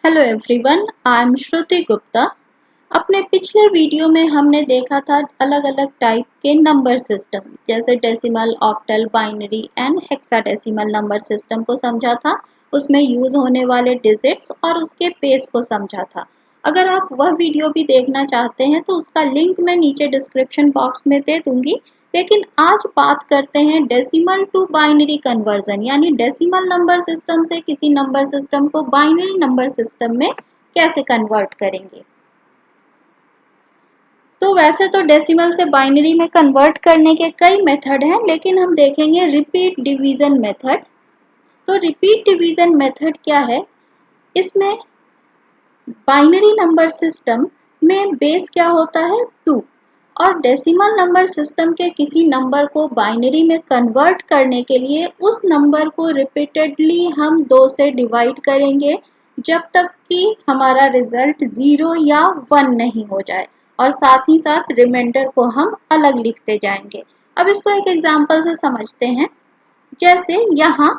Hello everyone, I am श्रुति गुप्ता। अपने पिछले video में हमने देखा था अलग अलग टाइप के नंबर सिस्टम जैसे decimal, octal, binary and hexadecimal number system को समझा था। उसमें यूज होने वाले डिजिट्स और उसके बेस को समझा था। अगर आप वह वीडियो भी देखना चाहते हैं तो उसका लिंक मैं नीचे डिस्क्रिप्शन बॉक्स में दे दूंगी। लेकिन आज बात करते हैं डेसिमल टू बाइनरी कन्वर्जन, यानी डेसिमल नंबर सिस्टम से किसी नंबर सिस्टम को बाइनरी नंबर सिस्टम में कैसे कन्वर्ट करेंगे। तो वैसे तो डेसिमल से बाइनरी में कन्वर्ट करने के कई मेथड हैं, लेकिन हम देखेंगे रिपीट डिवीजन मेथड। तो रिपीट डिवीजन मेथड क्या है? इसमें बाइनरी नंबर सिस्टम में बेस क्या होता है? 2। और डेसिमल नंबर सिस्टम के किसी नंबर को बाइनरी में कन्वर्ट करने के लिए उस नंबर को रिपीटेडली हम 2 से डिवाइड करेंगे जब तक कि हमारा रिजल्ट 0 या 1 नहीं हो जाए, और साथ ही साथ रिमाइंडर को हम अलग लिखते जाएंगे। अब इसको एक एग्जांपल से समझते हैं। जैसे यहाँ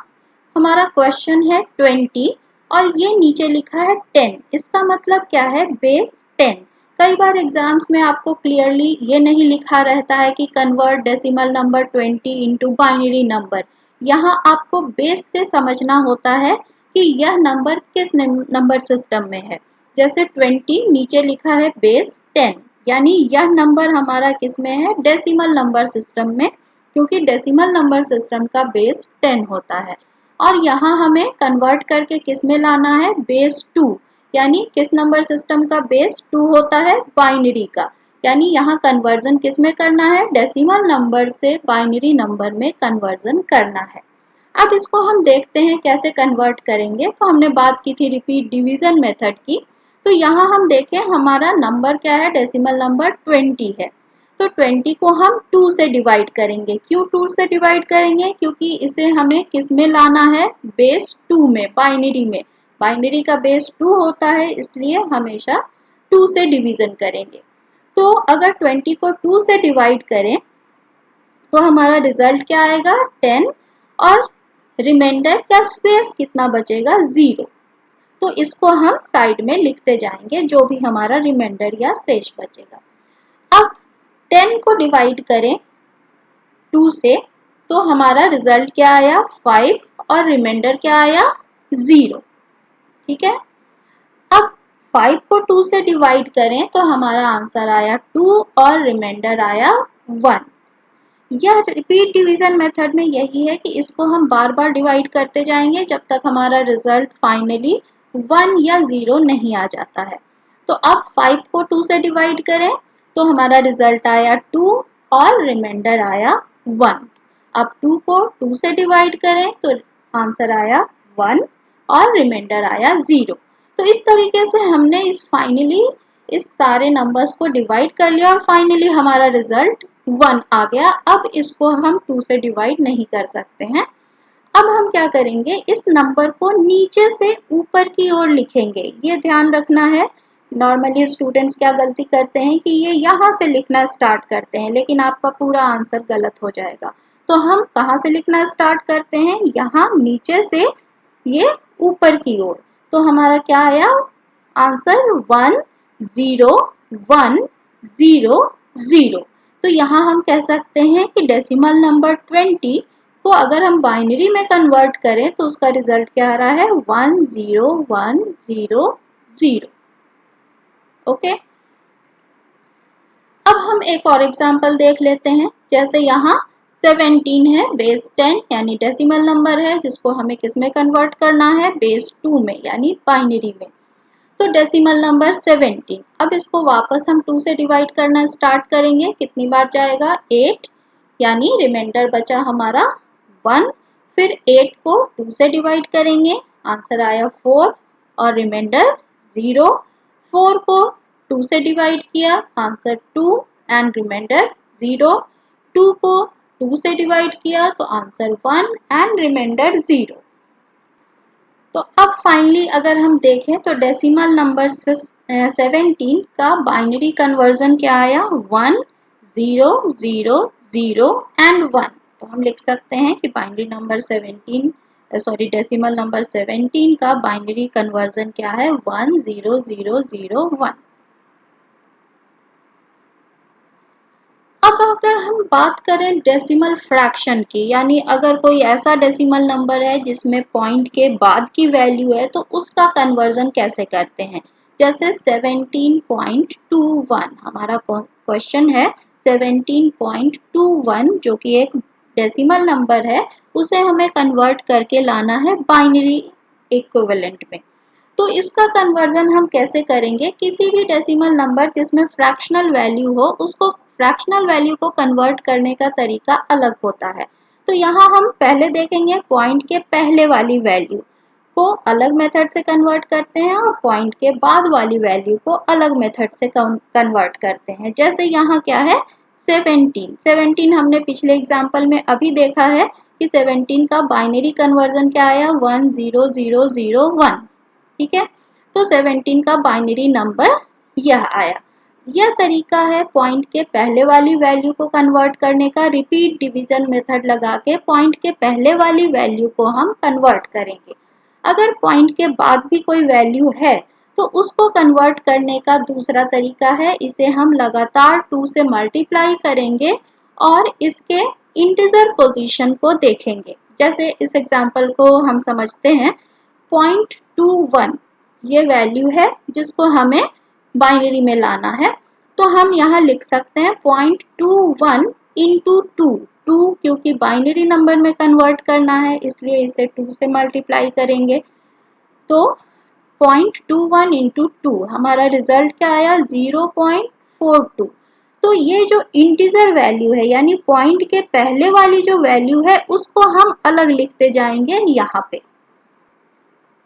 हमारा क्वेश्चन है 20 और ये नीचे लिखा है 10। इसका मतलब क्या है? बेस 10। कई बार एग्जाम्स में आपको क्लियरली ये नहीं लिखा रहता है कि convert decimal number 20 into binary number. यहाँ आपको बेस से समझना होता है कि यह नंबर किस नंबर सिस्टम में है। जैसे 20 नीचे लिखा है बेस 10, यानी यह नंबर हमारा किस में है? डेसिमल नंबर सिस्टम में, क्योंकि डेसिमल नंबर सिस्टम का बेस 10 होता है। और यहाँ हमें कन्वर्ट करके किस में लाना है? बेस 2, यानी किस नंबर सिस्टम का बेस 2 होता है? बाइनरी का। यानी यहाँ कन्वर्जन किस में करना है? डेसिमल नंबर से बाइनरी नंबर में कन्वर्जन करना है। अब इसको हम देखते हैं कैसे कन्वर्ट करेंगे। तो हमने बात की थी रिपीट डिवीजन मेथड की। तो यहाँ हम देखें हमारा नंबर क्या है? डेसिमल नंबर 20 है। तो 20 को हम 2 से डिवाइड करेंगे। क्यों 2 से डिवाइड करेंगे? क्योंकि इसे हमें किस में लाना है? बेस 2 में, बाइनरी में। बाइनरी का बेस 2 होता है, इसलिए हमेशा 2 से डिवीजन करेंगे। तो अगर 20 को 2 से डिवाइड करें तो हमारा रिजल्ट क्या आएगा? 10। और रिमाइंडर क्या शेष कितना बचेगा? 0। तो इसको हम साइड में लिखते जाएंगे, जो भी हमारा रिमाइंडर या शेष बचेगा। अब 10 को डिवाइड करें 2 से तो हमारा रिजल्ट क्या आया? 5। और रिमाइंडर क्या आया? 0। ठीक है। अब 5 को 2 से डिवाइड करें तो हमारा आंसर आया 2 और रिमाइंडर आया 1। यह रिपीट डिवीजन मेथड में यही है कि इसको हम बार बार डिवाइड करते जाएंगे जब तक हमारा रिजल्ट फाइनली 1 या 0 नहीं आ जाता है। तो अब 5 को 2 से डिवाइड करें तो हमारा रिजल्ट आया 2 और रिमाइंडर आया 1। अब 2 को 2 से डिवाइड करें तो आंसर आया 1 और रिमाइंडर आया 0। तो इस तरीके से हमने इस सारे नंबर्स को डिवाइड कर लिया और फाइनली हमारा रिजल्ट 1 आ गया। अब इसको हम 2 से डिवाइड नहीं कर सकते हैं। अब हम क्या करेंगे? इस नंबर को नीचे से ऊपर की ओर लिखेंगे। ये ध्यान रखना है। नॉर्मली स्टूडेंट्स क्या गलती करते हैं कि ये यहाँ से लिखना स्टार्ट करते हैं, लेकिन आपका पूरा आंसर गलत हो जाएगा। तो हम कहाँ से लिखना स्टार्ट करते हैं? यहाँ नीचे से ये ऊपर की ओर। तो हमारा क्या आया आंसर? 1 0 1 0 0। तो यहाँ हम कह सकते हैं कि डेसिमल नंबर 20 को अगर हम बाइनरी में कन्वर्ट करें तो उसका रिजल्ट क्या आ रहा है? 1 0 1 0 0। ओके। अब हम एक और एग्जांपल देख लेते हैं। जैसे यहाँ 17 है, बेस 10 यानी डेसिमल नंबर है, जिसको हमें किस में कन्वर्ट करना है? बेस 2 में, यानी बाइनरी में। तो डेसिमल नंबर 17। अब इसको वापस हम 2 से डिवाइड करना स्टार्ट करेंगे। कितनी बार जाएगा? 8, यानी रिमाइंडर बचा हमारा 1। फिर 8 को 2 से डिवाइड करेंगे, आंसर आया 4 और रिमाइंडर 0। 4 को 2 से डिवाइड किया, आंसर 2 एंड रिमाइंडर 0। 2 को 2 से डिवाइड किया तो आंसर 1 एंड रिमाइंडर 0। तो अब फाइनली अगर हम देखें तो डेसिमल नंबर 17 का बाइनरी कन्वर्जन क्या आया? 1 0 0 0 एंड 1। तो हम लिख सकते हैं कि binary number 17 sorry decimal number 17 का बाइनरी कन्वर्जन क्या है 10001। अब अगर हम बात करें डेसिमल फ्रैक्शन की, यानी अगर कोई ऐसा डेसिमल नंबर है जिसमें पॉइंट के बाद की वैल्यू है तो उसका कन्वर्जन कैसे करते हैं। जैसे 17.21 हमारा क्वेश्चन है, 17.21 जो कि एक डेसिमल नंबर है, उसे हमें कन्वर्ट करके लाना है बाइनरी इक्विवेलेंट में। तो इसका कन्वर्जन हम कैसे करेंगे, किसी भी डेसिमल नंबर जिसमें फ्रैक्शनल वैल्यू हो उसको फ्रैक्शनल वैल्यू को कन्वर्ट करने का तरीका अलग होता है। तो यहाँ हम पहले देखेंगे पॉइंट के पहले वाली वैल्यू को अलग मेथड से कन्वर्ट करते हैं और पॉइंट के बाद वाली वैल्यू को अलग मेथड से कन्वर्ट करते हैं। जैसे यहाँ क्या है 17 हमने पिछले एग्जाम्पल में अभी देखा है कि 17 का बाइनरी कन्वर्जन क्या आया 10001। ठीक है, तो 17 का बाइनरी नंबर यह आया। यह तरीका है पॉइंट के पहले वाली वैल्यू को कन्वर्ट करने का। रिपीट डिवीजन मेथड लगा के पॉइंट के पहले वाली वैल्यू को हम कन्वर्ट करेंगे। अगर पॉइंट के बाद भी कोई वैल्यू है तो उसको कन्वर्ट करने का दूसरा तरीका है, इसे हम लगातार 2 से मल्टीप्लाई करेंगे और इसके इंटीजर पोजीशन को देखेंगे। जैसे इस एग्जांपल को हम समझते हैं, 0.21 ये वैल्यू है जिसको हमें बाइनरी में लाना है। तो हम यहाँ लिख सकते हैं 0.21 इंटू 2 क्योंकि बाइनरी नंबर में कन्वर्ट करना है इसलिए इसे 2 से मल्टीप्लाई करेंगे। तो 0.21 इंटू 2 हमारा रिजल्ट क्या आया 0.42। तो ये जो इंटीजर वैल्यू है यानी पॉइंट के पहले वाली जो वैल्यू है उसको हम अलग लिखते जाएंगे यहाँ पे।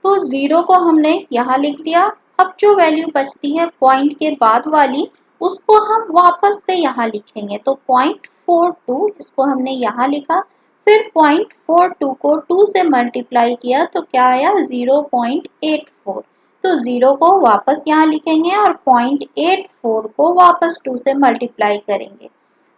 तो 0 को हमने यहाँ लिख दिया। अब जो वैल्यू बचती है पॉइंट के बाद वाली उसको हम वापस से यहाँ लिखेंगे। तो 0.42 इसको हमने यहाँ लिखा, फिर 0.42 को 2 से मल्टीप्लाई किया तो क्या आया 0.84। तो 0 को वापस यहाँ लिखेंगे और 0.84 को वापस 2 से मल्टीप्लाई करेंगे।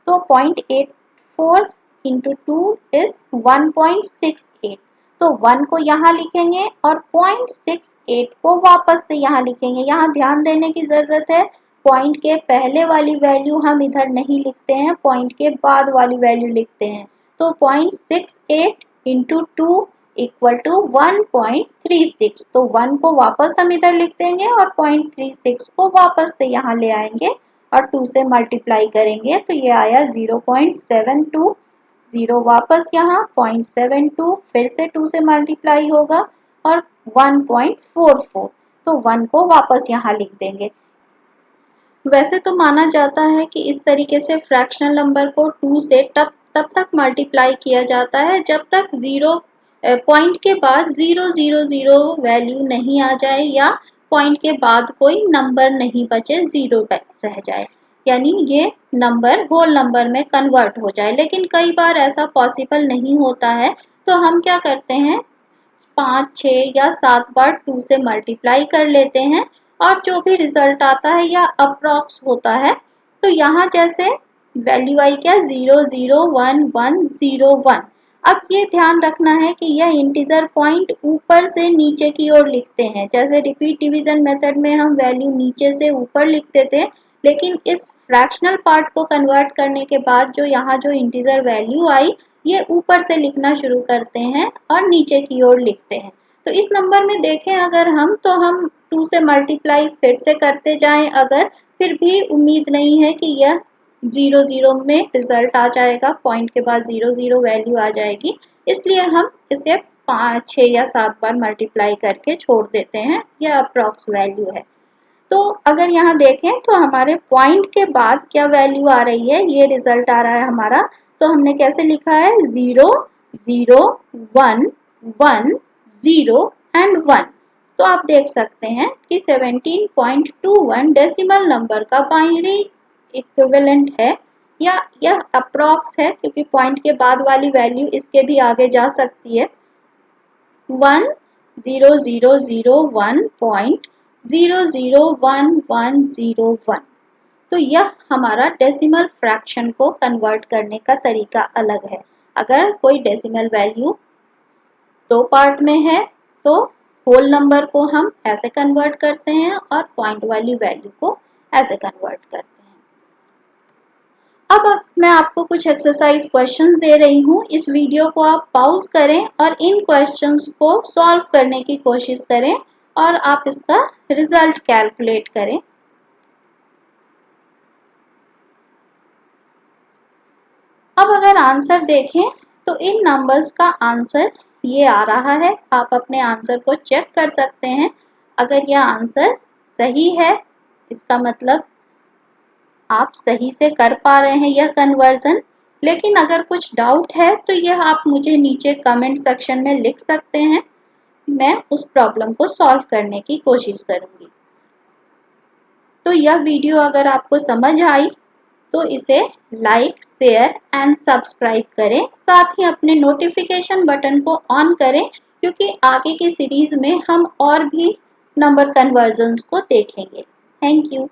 तो 0.84 इंटू 2 इज 1.68। तो 1 को यहाँ लिखेंगे और 0.68 को वापस से यहाँ लिखेंगे। यहाँ ध्यान देने की जरूरत है, पॉइंट के पहले वाली वैल्यू हम इधर नहीं लिखते हैं, पॉइंट के बाद वाली वैल्यू लिखते हैं। तो 0.68 इंटू 2 इक्वल टू 1.36। तो 1 को वापस हम इधर लिख देंगे और 0.36 को वापस से यहाँ ले आएंगे और 2 से मल्टीप्लाई करेंगे तो ये आया 0.72। 0 वापस यहाँ 0.72 फिर से 2 से मल्टीप्लाई होगा और 1.44। तो 1 को वापस यहाँ लिख देंगे। वैसे तो माना जाता है कि इस तरीके से फ्रैक्शनल नंबर को 2 से तब तक मल्टीप्लाई किया जाता है जब तक पॉइंट के बाद 000 वैल्यू नहीं आ जाए या पॉइंट के बाद कोई नंबर नहीं बचे, 0 रह जाए, यानी ये नंबर होल नंबर में कन्वर्ट हो जाए। लेकिन कई बार ऐसा पॉसिबल नहीं होता है तो हम क्या करते हैं 5, 6 या 7 बार 2 से मल्टीप्लाई कर लेते हैं और जो भी रिजल्ट आता है या अप्रॉक्स होता है। तो यहाँ जैसे वैल्यू आई क्या 0011101। अब ये ध्यान रखना है कि यह इंटीजर पॉइंट ऊपर से नीचे की ओर लिखते हैं। जैसे रिपीट डिवीजन मेथड में हम वैल्यू नीचे से ऊपर लिखते थे, लेकिन इस फ्रैक्शनल पार्ट को कन्वर्ट करने के बाद जो यहाँ जो इंटीजर वैल्यू आई ये ऊपर से लिखना शुरू करते हैं और नीचे की ओर लिखते हैं। तो इस नंबर में देखें अगर हम तो हम 2 से मल्टीप्लाई फिर से करते जाएं, अगर फिर भी उम्मीद नहीं है कि यह 0 में रिजल्ट आ जाएगा, पॉइंट के बाद 0 वैल्यू आ जाएगी, इसलिए हम इसे 5, 6 या 7 बार मल्टीप्लाई करके छोड़ देते हैं। यह अप्रॉक्स वैल्यू है। तो अगर यहाँ देखें तो हमारे पॉइंट के बाद क्या वैल्यू आ रही है, ये रिजल्ट आ रहा है हमारा। तो हमने कैसे लिखा है 0 0 1 1 0 एंड 1। तो आप देख सकते हैं कि 17.21 डेसिमल नंबर का बाइनरी इक्विवेलेंट है या यह अप्रॉक्स है क्योंकि पॉइंट के बाद वाली वैल्यू इसके भी आगे जा सकती है। 10001.0011101। तो यह हमारा डेसिमल फ्रैक्शन को कन्वर्ट करने का तरीका अलग है। अगर कोई डेसिमल वैल्यू दो पार्ट में है तो होल नंबर को हम ऐसे कन्वर्ट करते हैं और पॉइंट वाली वैल्यू को ऐसे कन्वर्ट करते हैं। अब मैं आपको कुछ एक्सरसाइज क्वेश्चंस दे रही हूँ। इस वीडियो को आप पॉज करें और इन क्वेश्चंस को सॉल्व करने की कोशिश करें और आप इसका रिजल्ट कैलकुलेट करें। अब अगर आंसर देखें तो इन नंबर्स का आंसर ये आ रहा है। आप अपने आंसर को चेक कर सकते हैं। अगर यह आंसर सही है इसका मतलब आप सही से कर पा रहे हैं यह कन्वर्जन। लेकिन अगर कुछ डाउट है तो यह आप मुझे नीचे कमेंट सेक्शन में लिख सकते हैं। मैं उस प्रॉब्लम को सॉल्व करने की कोशिश करूंगी। तो यह वीडियो अगर आपको समझ आई तो इसे लाइक, शेयर एंड सब्सक्राइब करें। साथ ही अपने नोटिफिकेशन बटन को ऑन करें क्योंकि आगे की सीरीज में हम और भी नंबर कन्वर्जन्स को देखेंगे। Thank you.